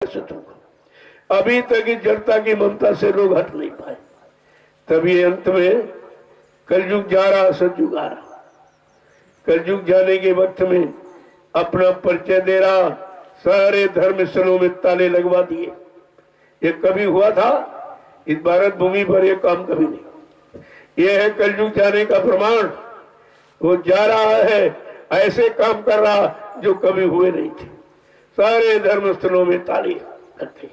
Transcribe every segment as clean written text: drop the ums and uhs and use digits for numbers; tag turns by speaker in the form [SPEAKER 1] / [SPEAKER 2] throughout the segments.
[SPEAKER 1] से तुमको अभी तक इस जड़ता की ममता से लोग हट नहीं पाए। तभी अंत में कलयुग जा रहा, सतयुग आ रहा। कलयुग जाने के वक्त में अपना परिचय दे रहा, सारे धर्म स्थलों में ताले लगवा दिए। ये कभी हुआ था इस भारत भूमि पर? ये काम कभी नहीं। ये है कलयुग जाने का प्रमाण। वो जा रहा है, ऐसे काम कर रहा जो कभी हुए नहीं थे। सारे धर्म स्थलों में ताली लगती।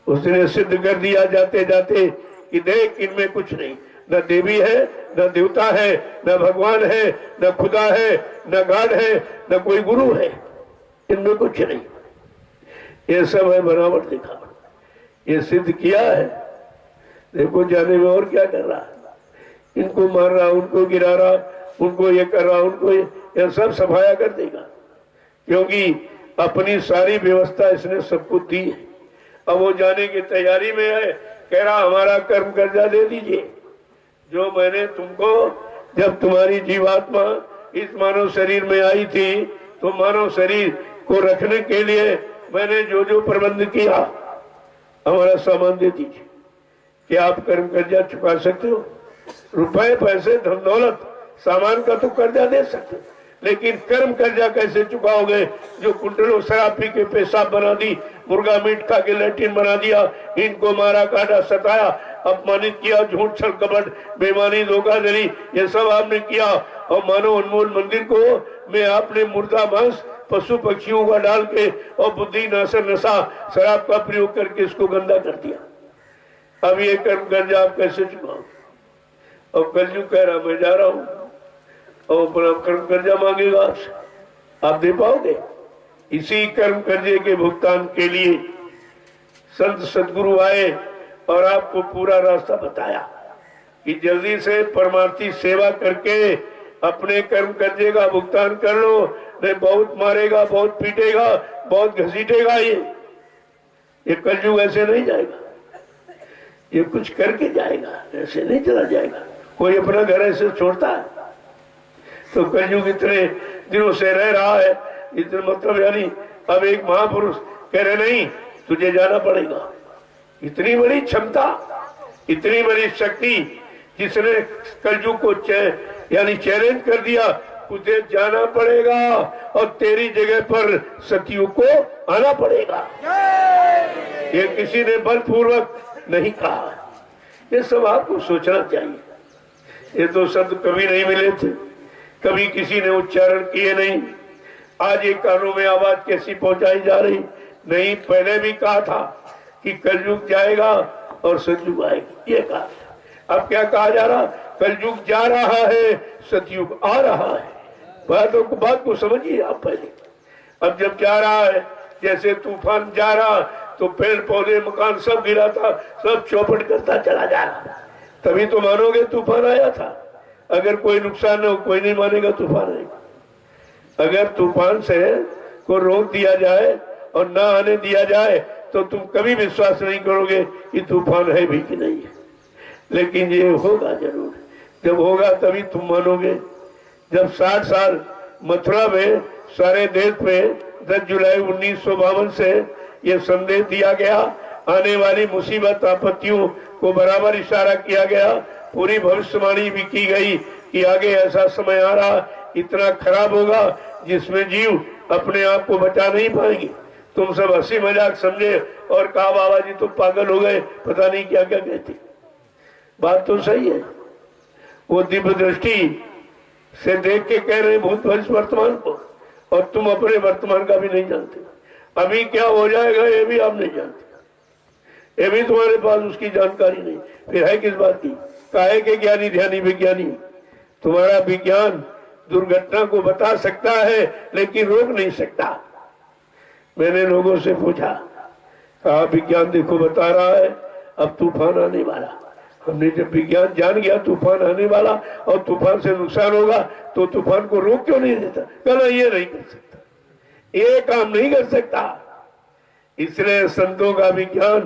[SPEAKER 1] उसने सिद्ध कर दिया जाते जाते कि देख, इनमें कुछ नहीं, न देवी है, न देवता है, न भगवान है, न खुदा है, न गॉड है, न कोई गुरु है, इनमें कुछ नहीं। ये सब है बनावट, दिखावट। ये सिद्ध किया है। देखो जाने में और क्या कर रहा है। इनको मार रहा, उनको गिरा रहा, उनको ये कर रहा, उनको ये सब सफाया कर देगा, क्योंकि अपनी सारी व्यवस्था इसने सबको दी है। अब वो जाने की तैयारी में है, कह रहा हमारा कर्म कर्जा दे दीजिए। जो मैंने तुमको, जब तुम्हारी जीवात्मा इस मानव शरीर में आई थी, तो मानव शरीर को रखने के लिए मैंने जो जो प्रबंध किया, हमारा सामान दे दीजिए। क्या आप कर्म कर्जा चुका सकते हो? रुपए, पैसे, धन दौलत, सामान का तो कर्जा दे सकते, लेकिन कर्म कर्जा कैसे चुकाओगे? जो कुंटलों शराब पी के पेशाब बना दी, मुर्गा मीट खा के लैट्रिन बना दिया, इनको मारा काटा, सताया, अपमानित किया, झूठ छल कपट, बेईमानी, धोखाधड़ी, ये सब आपने किया। और मानव अनमोल मंदिर को में आपने मुर्दा मांस, पशु पक्षियों का डाल के और बुद्धि नाशर नशा शराब का प्रयोग करके इसको गंदा कर दिया। अब ये कर्म कर्जा आप कैसे चुकाओ? और कलयुग कह रहा मैं जा रहा हूँ, और अपना कर्म कर्जा मांगेगा आपसे, आप दे पाओगे? इसी कर्म कर्जे के भुगतान के लिए संत सदगुरु आए और आपको पूरा रास्ता बताया कि जल्दी से परमार्थी सेवा करके अपने कर्म कर्जे का भुगतान कर लो, नहीं बहुत मारेगा, बहुत पीटेगा, बहुत घसीटेगा। ये कलयुग ऐसे नहीं जाएगा, ये कुछ करके जाएगा, ऐसे नहीं चला जाएगा। कोई अपना घर ऐसे छोड़ता है? तो कलयुग इतने दिनों से रह रहा है, इतने मतलब यानी अब एक महापुरुष कह रहे नहीं, तुझे जाना पड़ेगा। इतनी बड़ी क्षमता, इतनी बड़ी शक्ति, जिसने कलयुग को यानी चैलेंज कर दिया, तुझे जाना पड़ेगा और तेरी जगह पर सतयुग को आना पड़ेगा। ये किसी ने बलपूर्वक नहीं कहा। ये सब आपको सोचना चाहिए। ये तो शब्द कभी नहीं मिले थे, कभी किसी ने उच्चारण किए नहीं। आज ये कानों में आवाज कैसी पहुंचाई जा रही? नहीं, पहले भी कहा था कि कलयुग जाएगा और सतयुग आएगा, ये कहा। अब क्या कहा जा रहा? कलयुग जा रहा है, सतयुग आ रहा है। बात को समझिए आप पहले। अब जब जा रहा है, जैसे तूफान जा रहा, तो पेड़ पौधे मकान सब गिरा था, सब चौपट करता चला जा रहा, तभी तो मानोगे तूफान आया था। अगर कोई नुकसान न हो, कोई नहीं मानेगा तूफान आएगा। अगर तूफान से को रोक दिया जाए और ना आने दिया जाए, तो तुम कभी विश्वास नहीं करोगे कि तूफान है भी कि नहीं है। लेकिन ये होगा जरूर। जब होगा तभी तुम मानोगे। जब 60 साल मथुरा में सारे देश में 10 जुलाई 1952 से ये संदेश दिया गया, आने वाली मुसीबत आपत्तियों को बराबर इशारा किया गया, पूरी भविष्यवाणी भी की गई कि आगे ऐसा समय आ रहा, इतना खराब होगा जिसमें जीव अपने आप को बचा नहीं पाएंगे। तुम सब हंसी मजाक समझे और कहा बाबा जी तो पागल हो गए, पता नहीं क्या क्या कहते। बात तो सही है। वो दिव्य दृष्टि से देख के कह रहे भूत भविष्य वर्तमान को, और तुम अपने वर्तमान का भी नहीं जानते। अभी क्या हो जाएगा ये भी आप नहीं जानते, ये भी तुम्हारे पास उसकी जानकारी नहीं। फिर है किस बात की? काहे के ज्ञानी ध्यानी विज्ञानी। तुम्हारा विज्ञान दुर्घटना को बता सकता है लेकिन रोक नहीं सकता। मैंने लोगों से पूछा, कहा विज्ञान देखो बता रहा है अब तूफान आने वाला। हमने जब विज्ञान जान गया तूफान आने वाला और तूफान से नुकसान होगा, तो तूफान को रोक क्यों नहीं देता? कहना ये नहीं कर सकता, ये काम नहीं कर सकता। इसलिए संतों का विज्ञान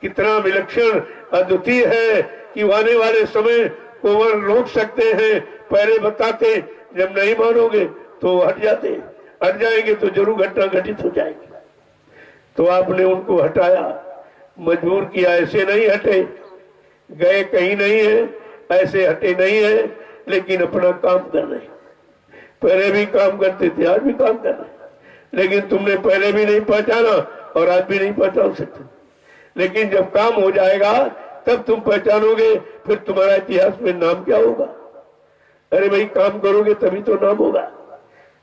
[SPEAKER 1] कितना विलक्षण अद्वितीय है कि आने वाले समय को वह रोक सकते हैं, पहले बताते। जब नहीं मानोगे तो हट जाते, हट जाएंगे तो जरूर घटना घटित हो जाएगी। तो आपने उनको हटाया, मजबूर किया, ऐसे नहीं हटे, गए कहीं नहीं है, ऐसे हटे नहीं है, लेकिन अपना काम कर रहे। पहले भी काम करते थे, आज भी काम कर रहे, लेकिन तुमने पहले भी नहीं पहचाना और आज भी नहीं पहचान सकते। लेकिन जब काम हो जाएगा तब तुम पहचानोगे, फिर तुम्हारा इतिहास में नाम क्या होगा। अरे भाई, काम करोगे तभी तो नाम होगा,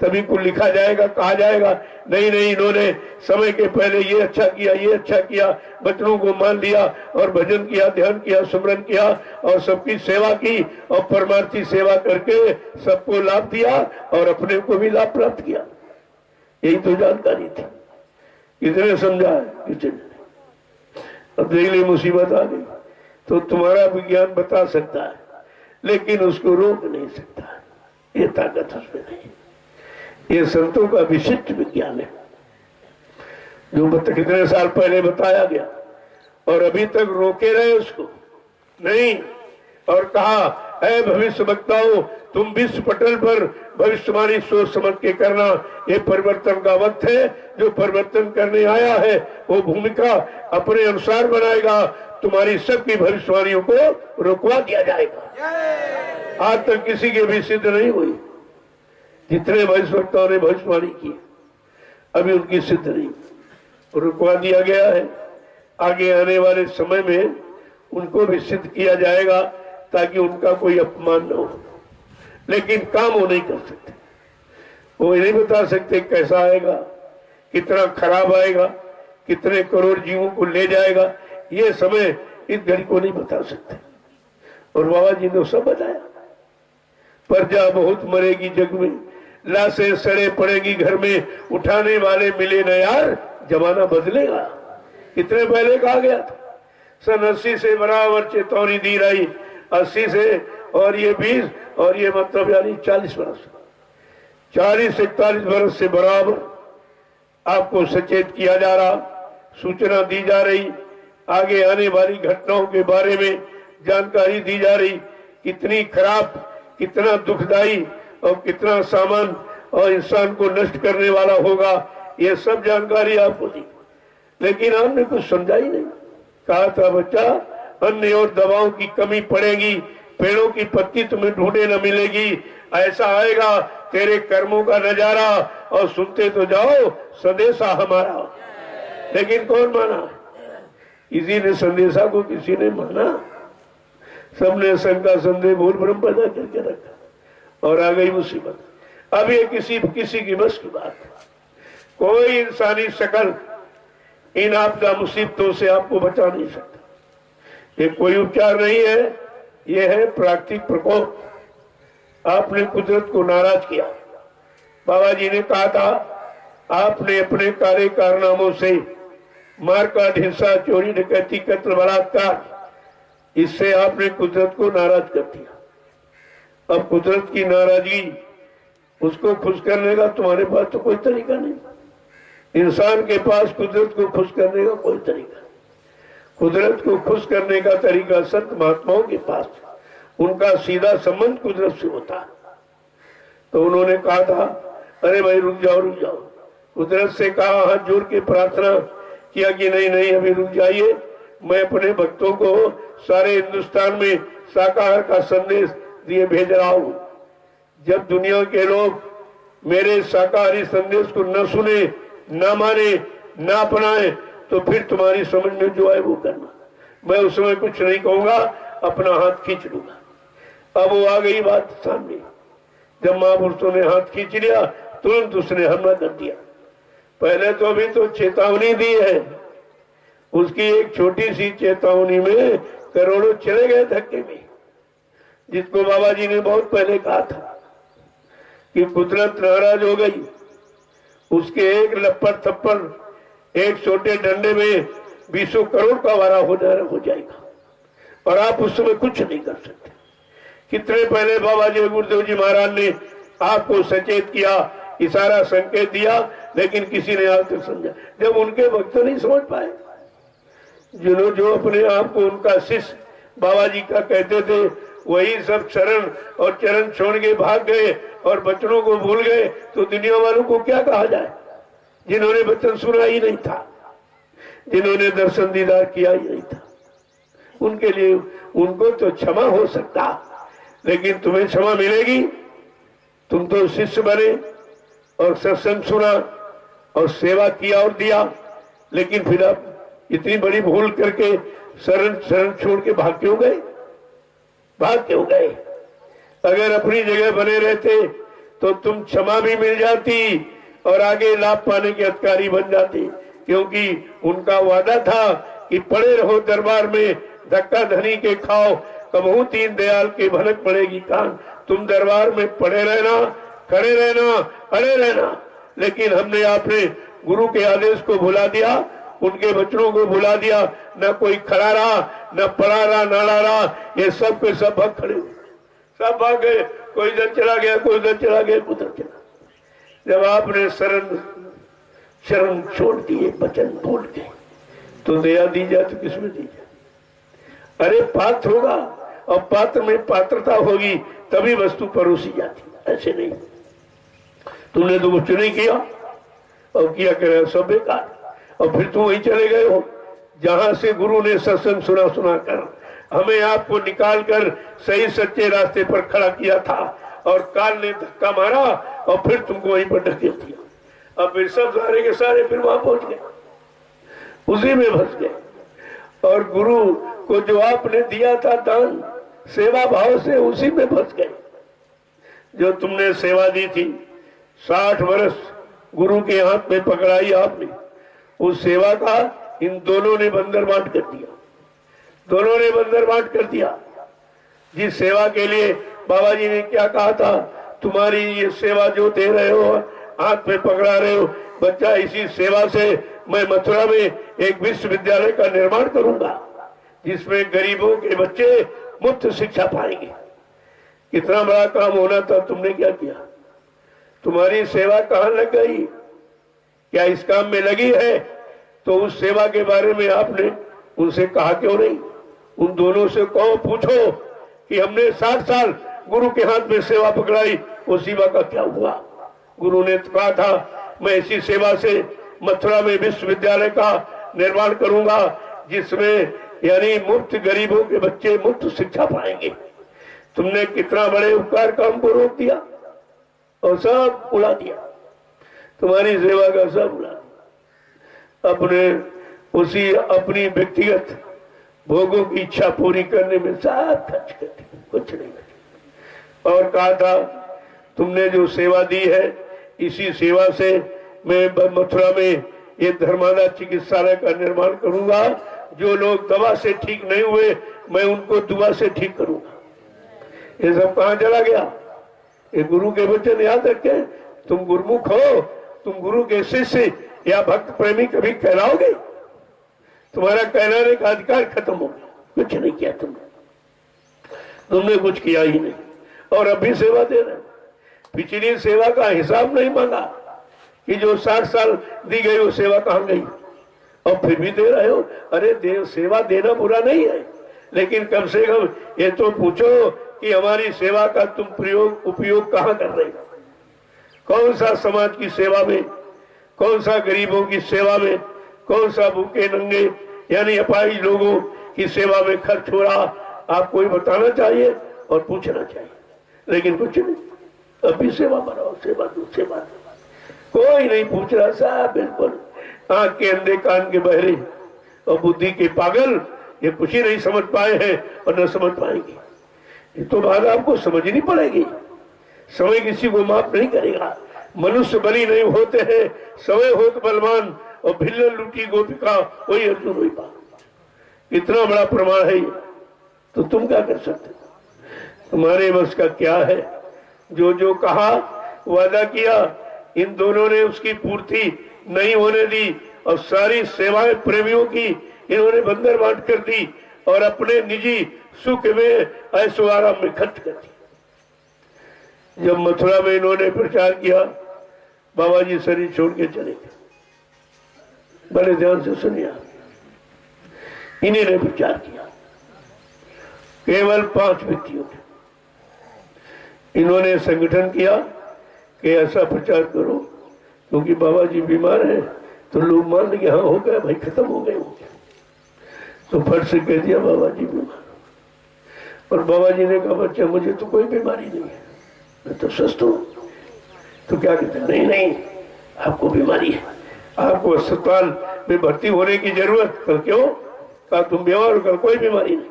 [SPEAKER 1] तभी को लिखा जाएगा, कहा जाएगा नहीं नहीं इन्होंने समय के पहले ये अच्छा किया, ये अच्छा किया, बच्चों को मान लिया और भजन किया, ध्यान किया, सुमरन किया और सबकी सेवा की और परमार्थी सेवा करके सबको लाभ दिया और अपने को भी लाभ प्राप्त किया। यही तो जानकारी थी। किसने समझा है? किसी ने। अब देख ली मुसीबत आ गई, तो तुम्हारा विज्ञान बता सकता है लेकिन उसको रोक नहीं सकता, ये ताकत उसमें नहीं। ये संतों का विशिष्ट विज्ञान है जो कितने साल पहले बताया गया और अभी तक रोके रहे उसको नहीं। और कहा है भविष्य वक्ताओं, तुम विश्व पटल पर भविष्यवाणी सोच समझ के करना, ये परिवर्तन का वक्त है। जो परिवर्तन करने आया है वो भूमिका अपने अनुसार बनाएगा, तुम्हारी सबकी भविष्यवाणियों को रुकवा दिया जाएगा। आज तक किसी के भी सिद्ध नहीं हुई, जितने भविष्यवक्ताओं ने भविष्यवाणी की अभी उनकी सिद्ध नहीं, रुकवा दिया गया है। आगे आने वाले समय में उनको भी सिद्ध किया जाएगा ताकि उनका कोई अपमान न हो, लेकिन काम वो नहीं कर सकते। वो नहीं बता सकते कैसा आएगा, कितना खराब आएगा, कितने करोड़ जीवों को ले जाएगा, ये समय इस घड़ी को नहीं बता सकते। और बाबा जी ने सब बताया, प्रजा बहुत मरेगी जग में, लाशें सड़े पड़ेगी घर में, उठाने वाले मिले न यार, जमाना बदलेगा। कितने पहले कहा गया था, सन 80 से बराबर चेतावनी दी रही, 80 से और ये 20 और ये मतलब यानी 40 वर्ष, 40 से 41 वर्ष से बराबर आपको सचेत किया जा रहा, सूचना दी जा रही, आगे आने वाली घटनाओं के बारे में जानकारी दी जा रही, कितनी खराब, कितना दुखदाई और कितना सामान और इंसान को नष्ट करने वाला होगा, ये सब जानकारी आपको दी। लेकिन आपने कुछ समझा ही नहीं। कहा था बच्चा, अन्न और दवाओं की कमी पड़ेगी, पेड़ों की पत्ती तुम्हें ढूंढे न मिलेगी, ऐसा आएगा तेरे कर्मों का नजारा, और सुनते तो जाओ संदेशा हमारा। लेकिन कौन माना? किसी ने संदेशा को किसी ने माना? सबने शंका संदेह भूल भ्रम पैदा करके रखा और आ गई मुसीबत। अब ये किसी की बस की बात है। कोई इंसानी शकल इन आपदा मुसीबतों से आपको बचा नहीं सकता। ये कोई उपचार नहीं है, ये है प्राकृतिक प्रकोप। आपने कुदरत को नाराज किया। बाबा जी ने कहा था, आपने अपने कार्य कारनामों से मारकाट, हिंसा, चोरी, डकैती, कत्ल, बलात्कार, इससे आपने कुदरत को नाराज कर दिया। अब कुदरत की नाराजगी, उसको खुश करने का तुम्हारे पास तो कोई तरीका नहीं। इंसान के पास कुदरत को खुश करने का कोई तरीका नहीं। कुदरत को खुश करने का तरीका संत महात्माओं के पास, उनका सीधा संबंध कुदरत से होता है। तो उन्होंने कहा था, अरे भाई रुक जाओ रुक जाओ। कुदरत से कहा, हाथ जोड़ के प्रार्थना किया कि नहीं नहीं अभी रुक जाइए, मैं अपने भक्तों को सारे हिंदुस्तान में शाकाहार का संदेश दिए भेज रहा हूं। जब दुनिया के लोग मेरे शाकाहारी संदेश को न सुने, न माने, न अपनाए, तो फिर तुम्हारी समझ में जो है वो करना। मैं उस समय कुछ नहीं कहूंगा, अपना हाथ खींच लूंगा। अब वो आ गई बात सामने। जब महापुरुषों ने हाथ खींच लिया, तुरंत उसने हमला कर दिया। पहले तो अभी तो चेतावनी दी है, उसकी एक छोटी सी चेतावनी में करोड़ों चले गए धक्के में। जिसको बाबा जी ने बहुत पहले कहा था कि कुदरत नाराज हो गई, उसके एक लपड़ थप्पड़, एक छोटे डंडे में 20 करोड़ का वारा हो जाएगा और आप उस समय कुछ नहीं कर सकते। कितने पहले बाबा जी गुरुदेव जी महाराज ने आपको सचेत किया, इशारा संकेत दिया, लेकिन किसी ने आज तक समझा। जब उनके भक्त नहीं समझ पाए, जो अपने आप को उनका शिष्य बाबा जी का कहते थे, वही सब शरण और चरण छोड़ के भाग गए और बचनों को भूल गए, तो दुनिया वालों को क्या कहा जाए जिन्होंने वचन सुना ही नहीं था। जिन्होंने दर्शन दीदार किया ही नहीं था, उनके लिए उनको तो क्षमा हो सकता, लेकिन तुम्हें क्षमा मिलेगी? तुम तो शिष्य बने और सत्संग सुना और सेवा किया और दिया, लेकिन फिर आप इतनी बड़ी भूल करके शरण छोड़ के भाग क्यों गए? भाग क्यों गए? अगर अपनी जगह बने रहते तो तुम क्षमा भी मिल जाती और आगे लाभ पाने के अधिकारी बन जाते, क्योंकि उनका वादा था कि पड़े रहो दरबार में, धक्का धनी के खाओ, कबहू तीन दयाल के भनक पड़ेगी कान। तुम दरबार में पड़े रहना, खड़े रहना, अड़े रहना, लेकिन हमने आपने गुरु के आदेश को भुला दिया, उनके बचनों को भुला दिया। न कोई खड़ा रहा, न पड़ा रहा, न अड़ा रहा, ये सब के सब भाग खड़े, सब भाग गए। कोई इधर चला गया, कोई उधर चला गया, उधर चला। जब आपने शरण छोड़ दिए, वचन भूल गए, तो दया दी जाए तो किसमें दी जाए? अरे पात्र होगा और पात्र में पात्रता होगी तभी वस्तु परोसी जाती, ऐसे नहीं। तुमने तो कुछ नहीं किया और किया कर सब बेकार, और फिर तुम वहीं चले गए हो जहां से गुरु ने सत्संग सुना कर हमें आपको निकाल कर सही सच्चे रास्ते पर खड़ा किया था, और काल ने धक्का मारा और फिर तुमको वहीं पर ढकेल दिया। अब फिर सब सारे के सारे फिर वहां पहुंच गए, उसी में फंस गए। और गुरु को जो आपने दिया था दान सेवा भाव से, उसी में फंस गए। जो तुमने सेवा दी थी 60 वर्ष गुरु के हाथ में पकड़ाई आपने, उस सेवा का इन दोनों ने बंदर बांट कर दिया, दोनों ने बंदर बांट कर दिया। जिस सेवा के लिए बाबा जी ने क्या कहा था, तुम्हारी ये सेवा जो दे रहे हो, हाथ में पकड़ा रहे हो बच्चा, इसी सेवा से मैं मथुरा में एक विश्वविद्यालय का निर्माण करूंगा जिसमें गरीबों के बच्चे मुफ्त शिक्षा पाएंगे। कितना बड़ा काम होना था, तुमने क्या किया? तुम्हारी सेवा कहाँ लग गई? क्या इस काम में लगी है? तो उस सेवा के बारे में आपने उनसे कहा क्यों नहीं? उन दोनों से कहो, पूछो कि हमने 60 साल गुरु के हाथ में सेवा पकड़ाई, वो सेवा का क्या हुआ? गुरु ने कहा था मैं इसी सेवा से मथुरा में विश्वविद्यालय का निर्माण करूंगा जिसमें यानी मुफ्त गरीबों के बच्चे मुफ्त शिक्षा पाएंगे। तुमने कितना बड़े उपकार का हमको रोक दिया और सब उड़ा दिया, तुम्हारी सेवा का सब उड़ा दिया। अपने उसी अपनी व्यक्तिगत भोगों की इच्छा पूरी करने में सब खर्च कर दिया, कुछ नहीं बचा। और कहा था तुमने जो सेवा दी है, इसी सेवा से मैं मथुरा में ये धर्मादा चिकित्सालय का निर्माण करूंगा। जो लोग दवा से ठीक नहीं हुए मैं उनको दुआ से ठीक करूंगा। ये सब कहां चला गया? ये गुरु के वचन याद रखे। तुम गुरुमुख हो, तुम गुरु के शिष्य या भक्त प्रेमी कभी कहलाओगे? तुम्हारा कहलाने का अधिकार खत्म हो गया, कुछ नहीं किया तुमने कुछ किया ही नहीं, और अभी सेवा दे रहे। पिछली सेवा का हिसाब नहीं मांगा कि जो 60 साल दी गई वो सेवा कहां गई, और फिर भी दे रहे हो। अरे सेवा देना बुरा नहीं है, लेकिन कम से कम ये तो पूछो कि हमारी सेवा का तुम उपयोग कहां कर रहे हो? कौन सा समाज की सेवा में, कौन सा गरीबों की सेवा में, कौन सा भूखे नंगे यानी अपाहिज लोगों की सेवा में खर्च हो रहा? आपको ही बताना चाहिए और पूछना चाहिए, लेकिन कुछ नहीं। अभी सेवा बनाओ, सेवा दो, सेवा दो, कोई नहीं पूछ रहा। साहब बिल्कुल आंख के अंधे, कान के बहरे और बुद्धि के पागल ये कुछ ही नहीं समझ पाए हैं और न समझ पाएंगे। ये तो बात आपको समझनी पड़ेगी। समय किसी को माफ नहीं करेगा। मनुष्य बलि नहीं होते हैं, समय होत बलवान, और भिल्लन लूटी गोपिका वही अर्जुन हुई बात। इतना बड़ा प्रमाण है ये, तो तुम क्या कर सकते हो? तुम्हारे बस का क्या है? जो जो कहा, वादा किया, इन दोनों ने उसकी पूर्ति नहीं होने दी, और सारी सेवाएं प्रेमियों की इन्होंने बंदर बांट कर दी और अपने निजी सुख में ऐशो आराम में खर्च कर दी। जब मथुरा में इन्होंने प्रचार किया, बाबा जी शरीर छोड़ के चले गए। बड़े ध्यान से सुनिए, इन्हीं ने प्रचार किया, केवल 5 व्यक्तियों ने। इन्होंने संगठन किया कि ऐसा प्रचार करो, क्योंकि बाबा जी बीमार हैं, तो लोग मान लेंगे हाँ हो गया भाई, खत्म हो गए होंगे। तो फट से कह दिया बाबा जी बीमार। और बाबा जी ने कहा बच्चा मुझे तो कोई बीमारी नहीं है, मैं तो स्वस्थ हूँ। तो क्या कहते, नहीं नहीं आपको बीमारी है, आपको अस्पताल में भर्ती होने की जरूरत। कल क्यों? कहा तुम बीमार हो, कल कोई बीमारी नहीं।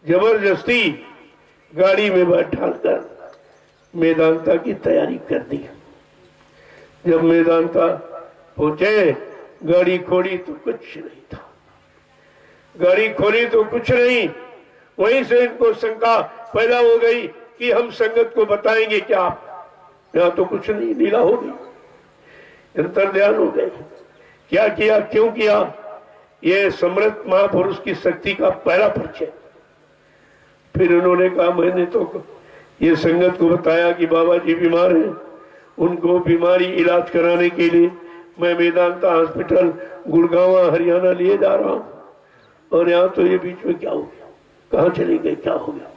[SPEAKER 1] जबरदस्ती गाड़ी में बैठा कर मेदांता की तैयारी कर दी। जब मेदांता पहुंचे, गाड़ी खोली तो कुछ नहीं था, गाड़ी खोली तो कुछ नहीं। वहीं से इनको शंका पैदा हो गई कि हम संगत को बताएंगे क्या, यहाँ तो कुछ नहीं, लीला हो गई, अंतर्ध्यान हो गए। क्या किया, क्यों किया? ये समृद्ध महापुरुष की शक्ति का पहला परिचय। फिर उन्होंने कहा मैंने तो ये संगत को बताया कि बाबा जी बीमार हैं, उनको बीमारी इलाज कराने के लिए मैं मेदांता हॉस्पिटल गुड़गांव हरियाणा लिए जा रहा हूँ, और यहाँ तो ये बीच में क्या हो गया, कहाँ चले गए, क्या हो गया?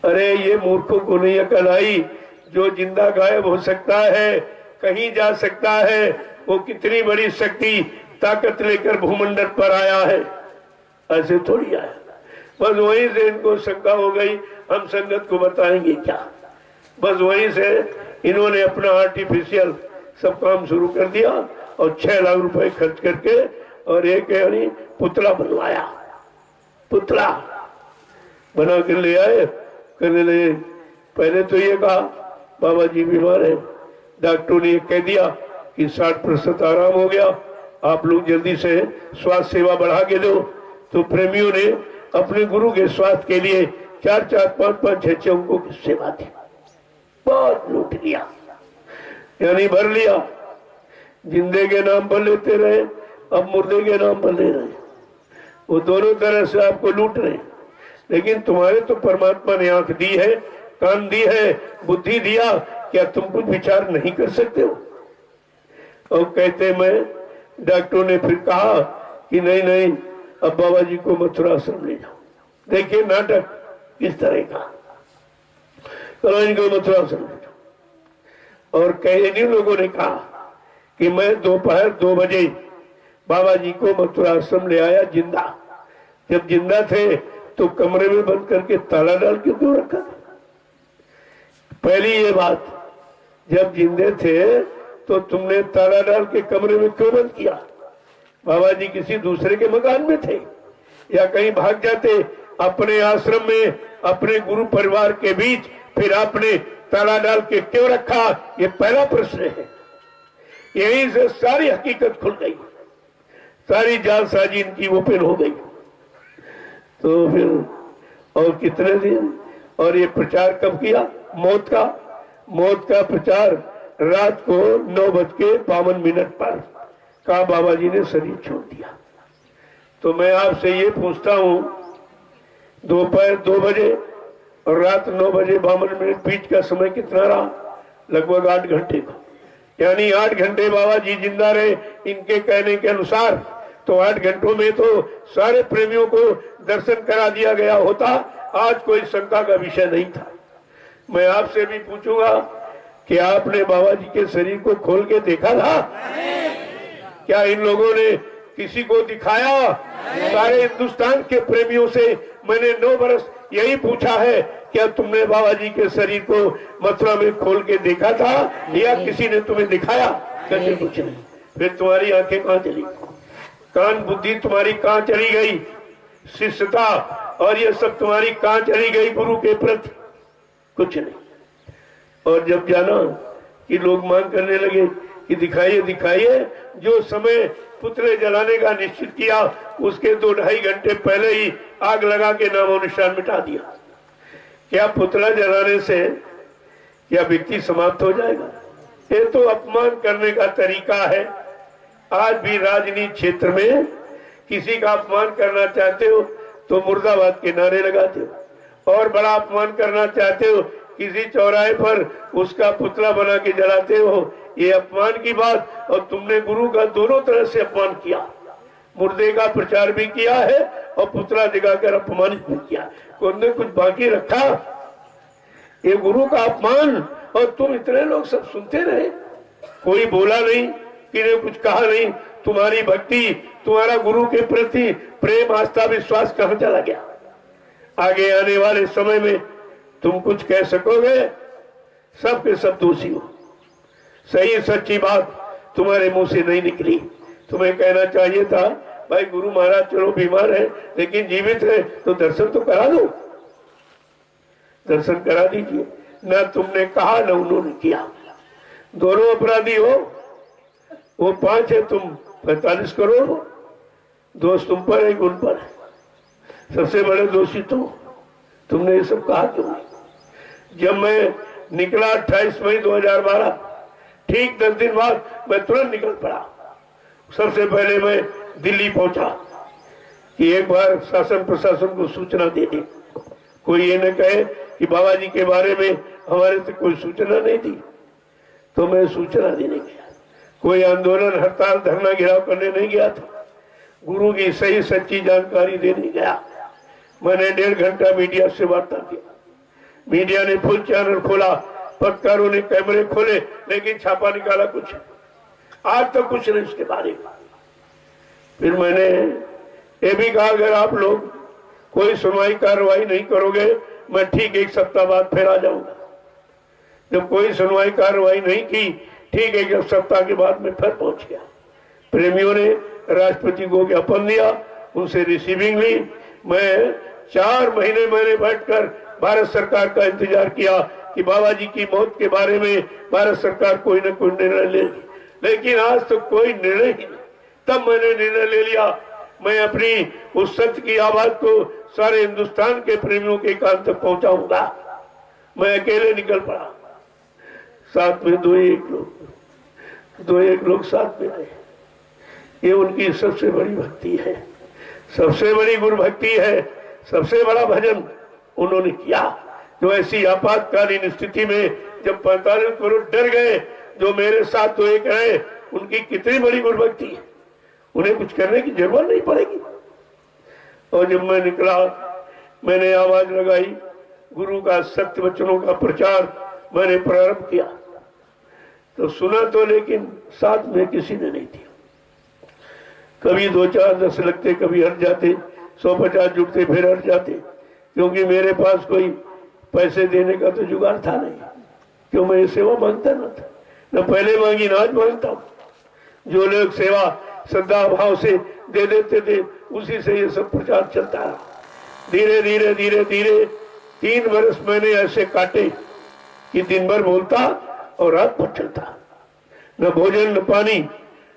[SPEAKER 1] अरे ये मूर्खों को नहीं अकल आई, जो जिंदा गायब हो सकता है, कहीं जा सकता है, वो कितनी बड़ी शक्ति ताकत लेकर भूमंडल पर आया है, ऐसे थोड़ी आया। बस वहीं से इनको शंका हो गई हम संगत को बताएंगे क्या। बस वहीं से इन्होंने अपना आर्टिफिशियल सब काम शुरू कर दिया और 6 लाख रुपए खर्च करके और एक यानी पुतला बनवाया। पुतला बना कर ले आए, करने लगे। पहले तो ये कहा बाबा जी बीमार है, डॉक्टरों ने कह दिया कि 60% आराम हो गया, आप लोग जल्दी से स्वास्थ्य सेवा बढ़ा के दो। तो प्रेमियों ने अपने गुरु के स्वास्थ्य के लिए 4-4, 5-5, 6-6 अंकों की सेवा दी। बहुत लूट लिया, यानी भर लिया। जिंदे के नाम पर लेते रहे, अब मुर्दे के नाम पर ले रहे। वो दोनों तरह से आपको लूट रहे। लेकिन तुम्हारे तो परमात्मा ने आंख दी है, कान दी है, बुद्धि दिया, क्या तुम कुछ विचार नहीं कर सकते हो? और कहते मैं, डॉक्टरों ने फिर कहा कि नहीं नहीं अब बाबा जी को मथुरा आश्रम ले जाओ। देखिए नाटक किस तरह का, चलो इनको मथुरा आश्रम ले जाओ। और कई लोगों ने कहा कि मैं दोपहर 2 बजे बाबा जी को मथुरा आश्रम ले आया जिंदा। जब जिंदा थे तो कमरे में बंद करके ताला डाल के क्यों रखा? पहली ये बात, जब जिंदे थे तो तुमने ताला डाल के कमरे में क्यों बंद किया? बाबा जी किसी दूसरे के मकान में थे या कहीं भाग जाते अपने आश्रम में अपने गुरु परिवार के बीच, फिर आपने ताला डाल के क्यों रखा? ये पहला प्रश्न है। यहीं से सारी हकीकत खुल गई, सारी जालसाजी इनकी ओपन हो गई। तो फिर और कितने दिन, और ये प्रचार कब किया? मौत का प्रचार रात को 9:52 पर कहा बाबा जी ने शरीर छोड़ दिया। तो मैं आपसे ये पूछता हूँ, दोपहर 2 बजे और रात 9:52 बीच का समय कितना रहा? लगभग 8 घंटे का। यानी 8 घंटे बाबा जी जिंदा रहे इनके कहने के अनुसार। तो 8 घंटों में तो सारे प्रेमियों को दर्शन करा दिया गया होता, आज कोई शंका का विषय नहीं था। मैं आपसे भी पूछूंगा कि आपने बाबा जी के शरीर को खोल के देखा था? क्या इन लोगों ने किसी को दिखाया? सारे हिंदुस्तान के प्रेमियों से मैंने 9 बरस यही पूछा है, क्या तुमने बाबा जी के शरीर को मथुरा में खोल के देखा था या किसी ने तुम्हें दिखाया? कहते कुछ नहीं। फिर तुम्हारी आंखें कहाँ चली, कान बुद्धि तुम्हारी कहाँ चली गई, शिष्यता और ये सब तुम्हारी कहाँ चली गई गुरु के प्रति? कुछ नहीं। और जब जाना कि लोग मांग करने लगे कि दिखाइए दिखाइए, जो समय पुतले जलाने का निश्चित किया उसके 2-2.5 घंटे पहले ही आग लगा के नामो निशान मिटा दिया। क्या पुतला जलाने से क्या व्यक्ति समाप्त हो जाएगा? ये तो अपमान करने का तरीका है। आज भी राजनीति क्षेत्र में किसी का अपमान करना चाहते हो तो मुर्दाबाद के नारे लगाते हो, और बड़ा अपमान करना चाहते हो किसी चौराहे पर उसका पुतला बना के जलाते हो। ये अपमान की बात, और तुमने गुरु का दोनों तरह से अपमान किया। मुर्दे का प्रचार भी किया है और पुतला दिखाकर अपमानित भी किया। तुमने कुछ बाकी रखा? ये गुरु का अपमान, और तुम इतने लोग सब सुनते रहे, कोई बोला नहीं। किसी ने कुछ कहा नहीं। तुम्हारी भक्ति, तुम्हारा गुरु के प्रति प्रेम, आस्था, विश्वास कहां चला गया? आगे आने वाले समय में तुम कुछ कह सकोगे? सब के सब दोषी हो। सही सच्ची बात तुम्हारे मुंह से नहीं निकली। तुम्हें कहना चाहिए था, भाई गुरु महाराज चलो बीमार है लेकिन जीवित है तो दर्शन तो करा दो, दर्शन करा दीजिए। ना तुमने कहा ना उन्होंने किया। दोनों अपराधी हो। वो 5 है, तुम 45 करोड़ हो। दोष तुम पर है, उन पर है। सबसे बड़े दोषी तुमने ये सब कहा क्यों नहीं? जब मैं निकला 28 मई 2012, ठीक 10 दिन बाद मैं तुरंत निकल पड़ा। सबसे पहले मैं दिल्ली पहुंचा कि एक बार शासन प्रशासन को सूचना दे दे। कोई ये न कहे कि बाबा जी के बारे में हमारे से कोई सूचना नहीं दी। तो मैं सूचना देने गया। कोई आंदोलन, हड़ताल, धरना, घेराव करने नहीं गया था। गुरु की सही सच्ची जानकारी देने गया। मैंने 1.5 घंटा मीडिया से वार्ता किया। मीडिया ने फुल चैनल खोला, पत्रकारों ने कैमरे खोले, लेकिन छापा निकाला कुछ। आज तक कुछ नहीं इसके बारे में। फिर मैंने ये भी कहा, अगर आप लोग कोई सुनवाई कार्रवाई नहीं करोगे, मैं ठीक 1 सप्ताह बाद फिर आ जाऊंगा। जब कोई सुनवाई कार्रवाई नहीं की, ठीक 1 सप्ताह के बाद मैं फिर पहुंच गया। प्रेमियों ने राष्ट्रपति को ज्ञापन दिया, उनसे रिसीविंग ली। मैं 4 महीने मैंने बैठकर भारत सरकार का इंतजार किया कि बाबा जी की मौत के बारे में भारत सरकार कोई न कोई निर्णय लेगी, लेकिन आज तो कोई निर्णय ही नहीं। तब मैंने निर्णय ले लिया, मैं अपनी उस सत्य की आवाज को सारे हिंदुस्तान के प्रेमियों के कान तक पहुंचाऊंगा। मैं अकेले निकल पड़ा। साथ में 2-1 लोग साथ में रहे। ये उनकी सबसे बड़ी भक्ति है, सबसे बड़ी गुरु भक्ति है, सबसे बड़ा भजन उन्होंने किया। जो ऐसी आपातकालीन स्थिति में जब 45 करोड़ डर गए, जो मेरे साथ 2-1 रहे, उनकी कितनी बड़ी गुरु भक्ति है। उन्हें कुछ करने की जरूरत नहीं पड़ेगी। और जब मैं निकला, मैंने आवाज लगाई, गुरु का सत्य वचनों का प्रचार मैंने प्रारंभ किया। तो सुना तो, लेकिन साथ में किसी ने नहीं दिया। कभी 2-4 10 लगते, कभी हट जाते, 150 जुटते, फिर हट जाते, क्योंकि मेरे पास कोई पैसे देने का तो जुगाड़ था नहीं। क्यों? मैं सेवा मांगता ना था, न पहले मांगी ना आज मांगता हूं। जो लोग सेवा श्रद्धा भाव से दे देते थे, उसी से ये सब प्रचार चलता रहा। धीरे धीरे धीरे धीरे 3 वर्ष मैंने ऐसे काटे कि दिन भर बोलता और रात भर चलता। न भोजन, न पानी,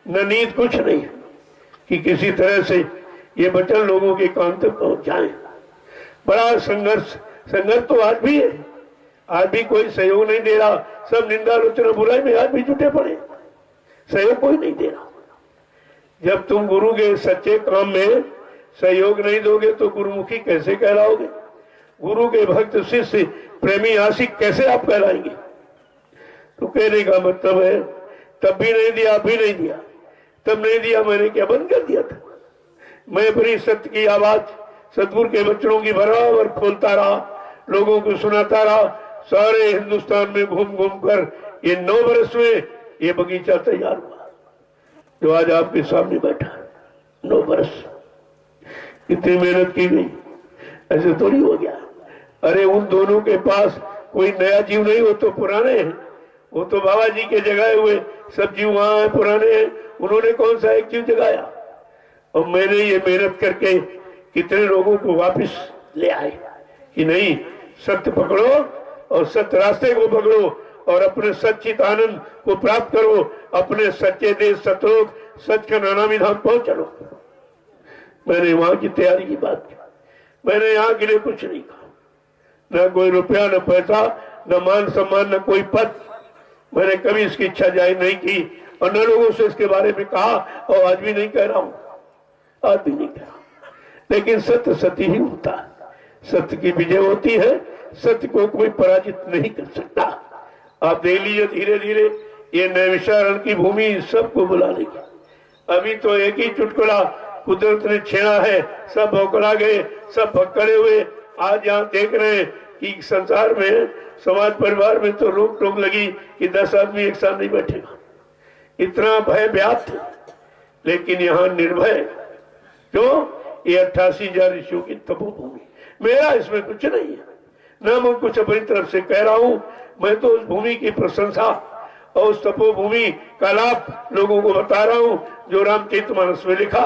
[SPEAKER 1] न नींद, कुछ नहीं, कि किसी तरह से ये वचन लोगों के कान तक पहुंच जाए। बड़ा संघर्ष तो आज भी है। आज भी कोई सहयोग नहीं दे रहा। सब निंदा, आलोचना, बुराई में आज भी जुटे पड़े। सहयोग कोई नहीं दे रहा। जब तुम गुरु के सच्चे काम में सहयोग नहीं दोगे तो गुरुमुखी कैसे कहलाओगे? गुरु के भक्त, शिष्य, प्रेमी, आशिक कैसे आप कहलाएंगे? तो कहने का मतलब है, तब भी नहीं दिया, अभी नहीं दिया। तब नहीं दिया, मैंने क्या बंद कर दिया था? मैं अपनी सत्य की आवाज, सतगुरु के बच्चों की बराबर खोलता रहा, लोगों को सुनाता रहा। सारे हिंदुस्तान में घूम घूम कर ये 9 वर्ष में ये बगीचा तैयार हुआ जो आज आपके सामने बैठा। 9 वर्ष कितनी मेहनत की गई, ऐसे थोड़ी हो गया। अरे उन दोनों के पास कोई नया जीव नहीं, वो तो पुराने हैं। वो तो बाबा जी के जगाए हुए सब जीव वहां है, पुराने हैं। उन्होंने कौन सा एक जीव जगाया? और मैंने ये मेहनत करके कितने लोगों को वापस ले आए कि नहीं, सत्य पकड़ो और सत्य रास्ते को पकड़ो और अपने सच्चित आनंद को प्राप्त करो। अपने सच्चे देश सतलोक सच का नाना विधान पहुंच चलो। मैंने वहां की तैयारी की बात की। मैंने यहाँ के लिए कुछ नहीं कहा, न कोई रुपया, न पैसा, न मान सम्मान, न कोई पद। मैंने कभी इसकी इच्छा जाहिर नहीं की और न लोगों से इसके बारे में कहा, और आज भी नहीं कह रहा हूं, आज भी नहीं कह रहा। लेकिन सत्य सत्य ही होता है, सत्य की विजय होती है। सत्य को कोई पराजित नहीं कर सकता। आप देख लीजिए, धीरे धीरे ये नैमिषारण्य की भूमि सबको बुला लेगी। अभी तो एक ही चुटकुला कुदरत ने छेड़ा है, सब भौकला गए, सब भक्कड़े हुए। आज यहाँ देख रहे हैं कि संसार में, समाज परिवार में तो रोक टोक लगी कि 10 आदमी एक साथ नहीं बैठेगा। इतना भय व्याप्त, लेकिन यहाँ निर्भय। क्यों? ये 88,000 ऋषियों की तपोभूमि, मेरा इसमें कुछ नहीं है, न मैं कुछ अपनी तरफ से कह रहा हूं। मैं तो उस भूमि की प्रशंसा और उस तपोभूमि का लाभ लोगों को बता रहा हूं, जो रामचरितमानस में लिखा।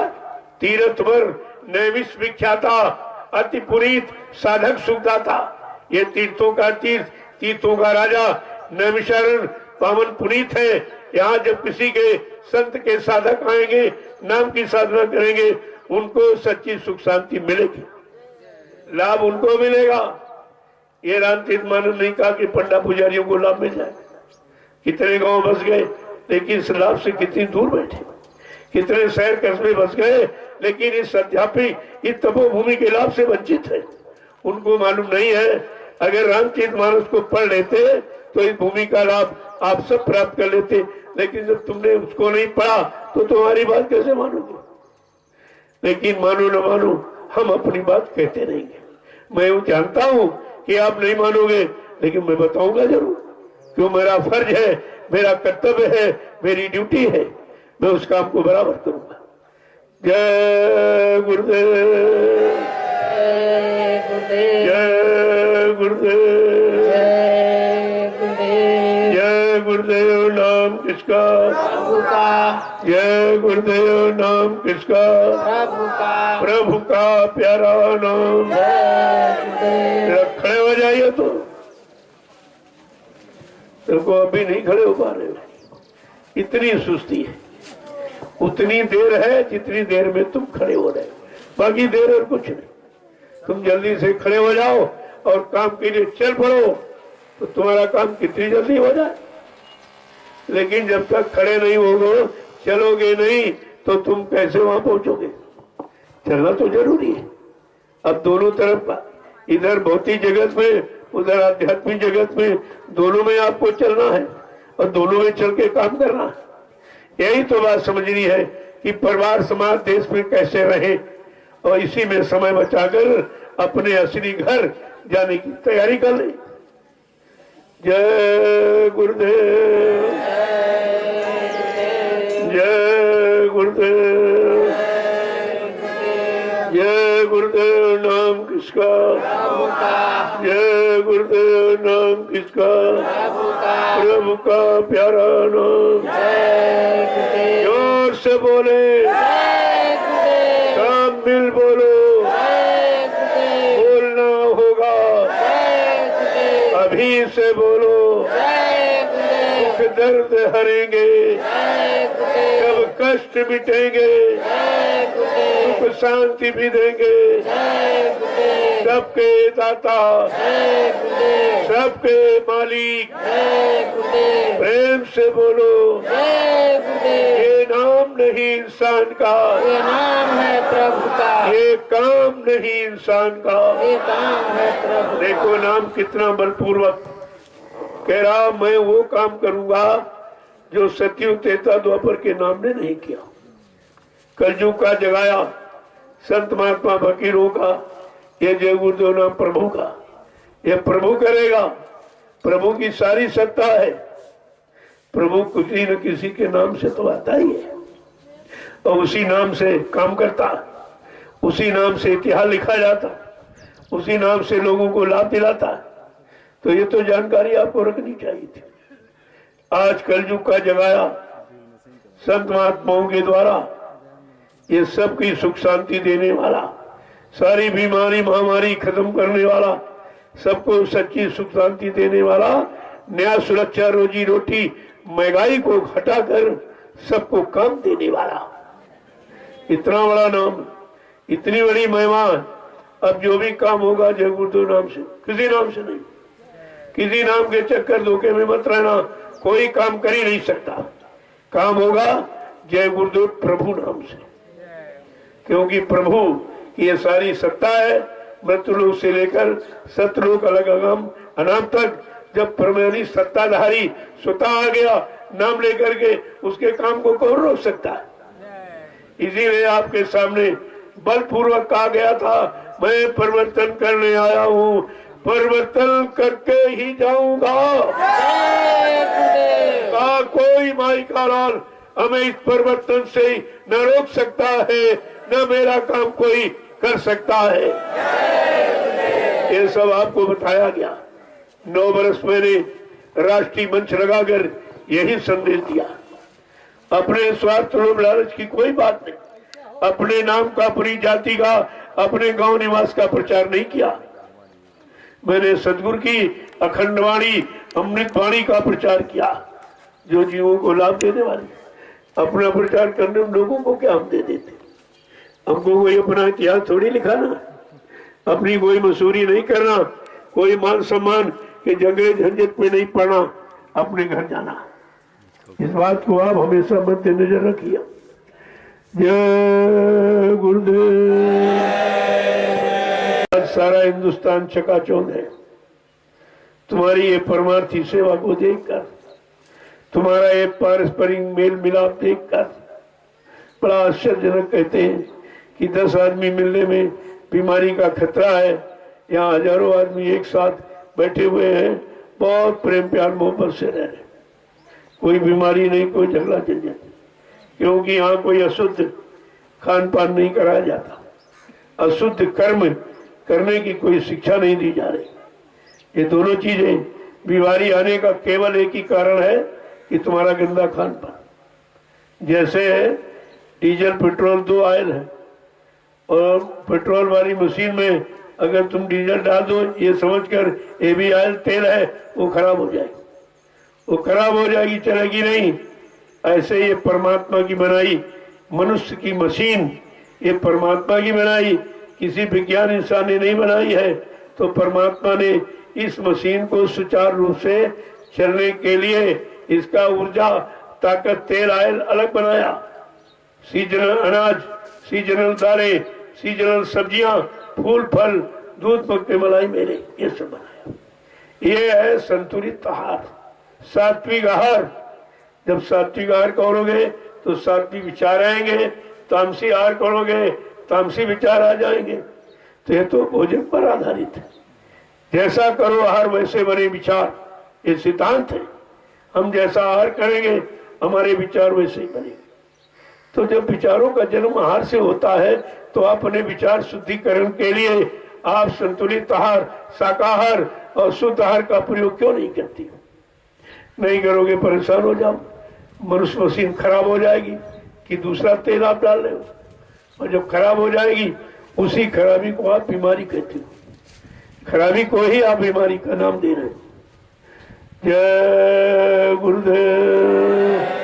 [SPEAKER 1] तीर्थ पर नैमिष विख्याता, अति पुरीत साधक सुखदाता। ये तीर्थों का तीर्थ, तीर्थों का राजा, नैमिषारण्य पावन पुनीत है। यहाँ जब किसी के संत के साधक आएंगे, नाम की साधना करेंगे, उनको सच्ची सुख शांति मिलेगी, लाभ उनको मिलेगा। ये रामचरितमानस नहीं कहा कि पंडा पुजारियों को लाभ मिल जाए। कितने गांव बस गए, लेकिन इस लाभ से कितनी दूर बैठे। कितने शहर कस्बे बस गए, लेकिन इस अध्यापी, इस तपोभूमि के लाभ से वंचित है। उनको मालूम नहीं है, अगर रामचरितमानस को पढ़ लेते तो इस भूमि का लाभ आप सब प्राप्त कर लेते। लेकिन जब तुमने उसको नहीं पढ़ा तो तुम्हारी बात कैसे मानोगे? लेकिन मानो न मानो, हम अपनी बात कहते रहेंगे। मैं वो जानता हूं कि आप नहीं मानोगे, लेकिन मैं बताऊंगा जरूर, क्यों? मेरा फर्ज है, मेरा कर्तव्य है, मेरी ड्यूटी है, मैं उस काम को बराबर करूंगा। जय गुरुदेव, जय गुरुदेव, जय गुरुदेव। नाम किसका?
[SPEAKER 2] प्रभु का।
[SPEAKER 1] जय गुरुदेव। नाम किसका?
[SPEAKER 2] प्रभु का।
[SPEAKER 1] प्रभु का प्यारा नाम। खड़े हो जाइए। तो अभी नहीं खड़े हो पा रहे हो, इतनी सुस्ती है। उतनी देर है जितनी देर में तुम खड़े हो रहे हो, बाकी देर और कुछ नहीं। तुम जल्दी से खड़े हो जाओ और काम के लिए चल पड़ो, तो तुम्हारा काम कितनी जल्दी हो जाए। लेकिन जब तक खड़े नहीं होगे, चलोगे नहीं, तो तुम कैसे वहां पहुंचोगे? चलना तो जरूरी है। अब दोनों तरफ, इधर भौतिक जगत में, उधर आध्यात्मिक जगत में, दोनों में आपको चलना है और दोनों में चल के काम करना है। यही तो बात समझनी है कि परिवार, समाज, देश में कैसे रहे, और इसी में समय बचाकर अपने असली घर जाने की तैयारी कर ले। जय गुरुदेव, जय गुरुदेव, जय गुरुदेव। नाम किसका?
[SPEAKER 2] प्रभु का।
[SPEAKER 1] जय गुरुदेव। नाम किसका?
[SPEAKER 2] प्रभु का।
[SPEAKER 1] प्रभु का प्यारा नाम।
[SPEAKER 2] जय गुरुदेव।
[SPEAKER 1] जोर से बोले,
[SPEAKER 2] जय गुरुदेव।
[SPEAKER 1] सब मिल बोलो,
[SPEAKER 2] जय गुरुदेव।
[SPEAKER 1] बोलना होगा,
[SPEAKER 2] जय गुरुदेव।
[SPEAKER 1] अभी से बोलो।
[SPEAKER 2] जय गुरुदेव।
[SPEAKER 1] दुख दर्द हरेंगे,
[SPEAKER 2] जय गुरुदेव।
[SPEAKER 1] सब कष्ट मिटेंगे,
[SPEAKER 2] जय गुरुदेव।
[SPEAKER 1] सुख शांति भी देंगे।
[SPEAKER 2] जय गुरुदेव।
[SPEAKER 1] सबके दाता,
[SPEAKER 2] जय गुरुदेव।
[SPEAKER 1] सबके मालिक,
[SPEAKER 2] जय गुरुदेव।
[SPEAKER 1] प्रेम से बोलो।
[SPEAKER 2] जय गुरुदेव।
[SPEAKER 1] ये नाम नहीं इंसान का,
[SPEAKER 2] ये नाम है प्रभु का।
[SPEAKER 1] ये काम नहीं इंसान का।
[SPEAKER 2] ये काम है प्रभु का।
[SPEAKER 1] देखो नाम कितना बलपूर्वक कह रहा, मैं वो काम करूंगा जो सतयुग त्रेता द्वापर के नाम ने नहीं किया। कलयुग का जगाया, संत महात्मा फकीरों का, ये जय गुरुदेव नाम प्रभु का। ये प्रभु करेगा, प्रभु की सारी सत्ता है। प्रभु किसी न किसी के नाम से तो आता ही है, और उसी नाम से काम करता, उसी नाम से इतिहास लिखा जाता, उसी नाम से लोगों को लाभ दिलाता। तो ये तो जानकारी आपको रखनी चाहिए थी। आज कलयुग का जगाया संत महात्माओं के द्वारा, ये सबकी सुख शांति देने वाला, सारी बीमारी महामारी खत्म करने वाला, सबको सच्ची सुख शांति देने वाला, न्याय सुरक्षा रोजी रोटी महंगाई को घटाकर सबको काम देने वाला, इतना बड़ा नाम, इतनी बड़ी महिमा। अब जो भी काम होगा जय गुरुदेव नाम से, किसी नाम से नहीं। किसी नाम के चक्कर धोखे में मत रहना, कोई काम कर ही नहीं सकता। काम होगा जय गुरुदेव प्रभु नाम से, क्योंकि प्रभु की ये सारी सत्ता है। मृत्युलोक से लेकर सतलोक अलग अगम अनाम तक, जब परमानी सत्ताधारी स्वतः आ गया नाम लेकर के, उसके काम को कौन रोक सकता है? इसीलिए आपके सामने बलपूर्वक कहा गया था, मैं परिवर्तन करने आया हूँ, परिवर्तन करके ही जाऊंगा। कोई माई का लाल हमें इस परिवर्तन से न रोक सकता है, न मेरा काम कोई कर सकता है। ये सब आपको बताया गया। 9 वर्ष मैंने राष्ट्रीय मंच लगाकर यही संदेश दिया। अपने स्वार्थ लोभ लालच की कोई बात नहीं, अपने नाम का, अपनी जाति का, अपने गांव निवास का प्रचार नहीं किया। मैंने सदगुरु की अखंड वाणी, अमृत वाणी का प्रचार किया, जो जीवों को लाभ देने वाली। अपना प्रचार करने में लोगों को क्या हम दे देते? हमको कोई अपना इतिहास थोड़ी लिखाना, अपनी कोई मशहूरी नहीं करना, कोई मान सम्मान के झगड़े झंझट में नहीं पड़ना, अपने घर जाना। इस बात को आप हमेशा मद्देनजर रखिए। जय गुरुदेव। आज सारा हिंदुस्तान चकाचौंध है तुम्हारी ये परमार्थी सेवा को देखकर, तुम्हारा ये पारस्परिक मेल मिलाप देखकर। बड़ा आश्चर्यजनक कहते हैं कि 10 आदमी मिलने में बीमारी का खतरा है, यहाँ हजारों आदमी एक साथ बैठे हुए हैं, बहुत प्रेम प्यार मोहब्बत से रह रहे, कोई बीमारी नहीं, कोई झगड़ा झंझट, क्योंकि यहाँ कोई अशुद्ध खान पान नहीं कराया जाता, अशुद्ध कर्म करने की कोई शिक्षा नहीं दी जा रही। ये दोनों चीजें बीमारी आने का केवल एक ही कारण है कि तुम्हारा गंदा खान पान। जैसे डीजल पेट्रोल 2 आयल है, और पेट्रोल वाली मशीन में अगर तुम डीजल डाल दो ये समझकर ये भी आयल तेल है, वो खराब हो जाएगी, वो खराब हो जाएगी, चलेगी नहीं। ऐसे ये परमात्मा की बनाई मनुष्य की मशीन, ये परमात्मा की बनाई, किसी विज्ञान इंसान ने नहीं बनाई है। तो परमात्मा ने इस मशीन को सुचारू रूप से चलने के लिए इसका ऊर्जा, ताकत, तेल, आयल अलग बनाया। सीजनल अनाज, सीजनल दालें, सीजनल सब्जियां, फूल फल, दूध, पत्ते, मलाई, मेरे, ये सब बनाया। ये है संतुलित आहार, सात्विक आहार। जब सात्विक आहार करोगे तो सात्विक विचार आएंगे, तामसी आहार करोगे तामसी विचार आ जाएंगे। तो ये तो भोजन पर आधारित है। जैसा करो आहार वैसे बने विचार, ये सिद्धांत है। हम जैसा आहार करेंगे हमारे विचार वैसे ही बनेंगे। तो जब विचारों का जन्म आहार से होता है तो अपने विचार शुद्धिकरण के लिए आप संतुलित आहार, शाकाहार और शुद्ध आहार का प्रयोग क्यों नहीं करती? नहीं करोगे परेशान हो जाओ, मनुष्य मशीन खराब हो जाएगी कि दूसरा तेल आप डाल रहे हो, और जब खराब हो जाएगी उसी खराबी को आप बीमारी कहते हो, खराबी को ही आप बीमारी का नाम दे रहे हो। जय गुरुदेव।